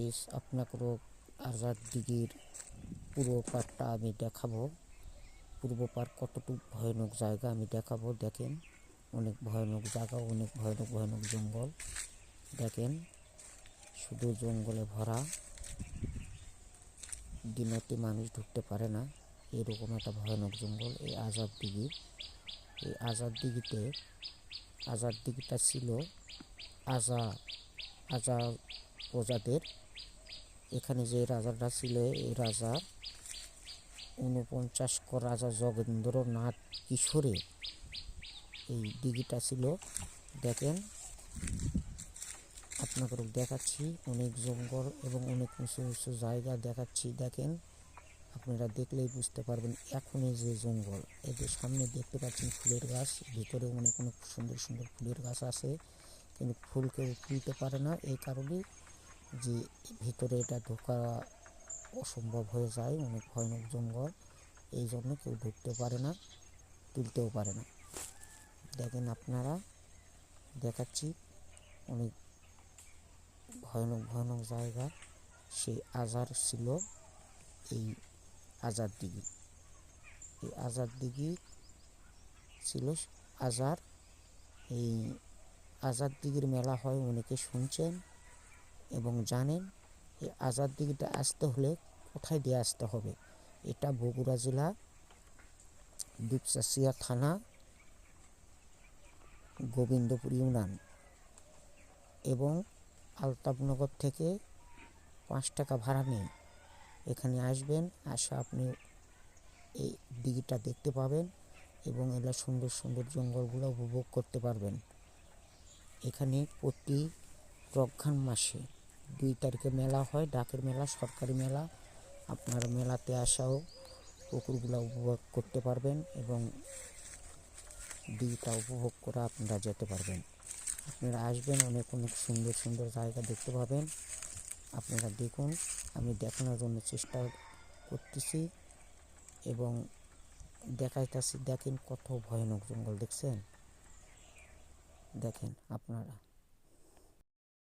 Guys, আপনাকেও আজাদ দিঘির পুরো পাড়টা আমি দেখাবো। পূর্ব পাড় কতটুকু ভয়ানক জায়গা আমি দেখাবো। দেখেন, অনেক ভয়ানক জায়গা, অনেক ভয়ানক ভয়ানক জঙ্গল। দেখেন, শুধু জঙ্গলে ভরা, দিনতে মানুষ ঢুকতে পারে না, এরকম একটা ভয়ানক জঙ্গল এই আজাদ দিঘি। এই আজাদ দিঘিটা ছিল আজা প্রজাদের। এখানে যে রাজাটা ছিল, এই রাজা 49 রাজা যোগেন্দ্রনাথ কিশোরের এই দিঘিটা ছিল। দেখেন, আপনাকে দেখাচ্ছি অনেক জঙ্গল এবং অনেক উঁচু উঁচু জায়গা দেখাচ্ছি। দেখেন, আপনারা দেখলেই বুঝতে পারবেন। এখন এই যে জঙ্গল, এদের সামনে দেখতে পাচ্ছেন ফুলের গাছ, ভিতরে অনেক অনেক সুন্দর সুন্দর ফুলের গাছ আছে, কিন্তু ফুল কেউ তুলতে পারে না। এই কারণে যে ভিতরে এটা ঢোকা অসম্ভব হয়ে যায়, অনেক ভয়ানক জঙ্গল, এই জন্য কেউ ঢুকতে পারে না, তুলতেও পারে না। দেখেন, আপনারা দেখাচ্ছি অনেক ভয়ানক ভয়ানক জায়গা। সেই আজার ছিল এই আজাদ দিঘি। এই আজাদ দিঘি ছিল আজার। এই আজাদ দিঘির মেলা হয়, অনেকে শুনছেন এবং জানেন। এই আজাদ দিঘিটা আসতে হলে কোথায় দিয়ে আসতে হবে? এটা বগুড়া জেলা, দুপচাচিয়া থানা, গোবিন্দপুর ইউনিয়ন, এবং আলতাফনগর থেকে 5 টাকা ভাড়া নেই। এখানে আসবেন, আসা আপনি এই দিঘিটা দেখতে পাবেন এবং এলা সুন্দর সুন্দর জঙ্গলগুলো উপভোগ করতে পারবেন। এখানে প্রতি রমজান মাসে 2 তারিখে মেলা হয়, ডাকের মেলা, সরকারি মেলা। আপনারা মেলাতে আসাও পুকুরগুলো উপভোগ করতে পারবেন এবং দিঘিটা উপভোগ করে আপনারা যেতে পারবেন। আপনারা আসবেন, অনেক অনেক সুন্দর সুন্দর জায়গা দেখতে পাবেন। আপনারা দেখুন, আমি দেখানোর জন্য চেষ্টা করতেছি এবং দেখাইতেছি। দেখেন কত ভয়ানক জঙ্গল, দেখছেন? দেখেন আপনারা।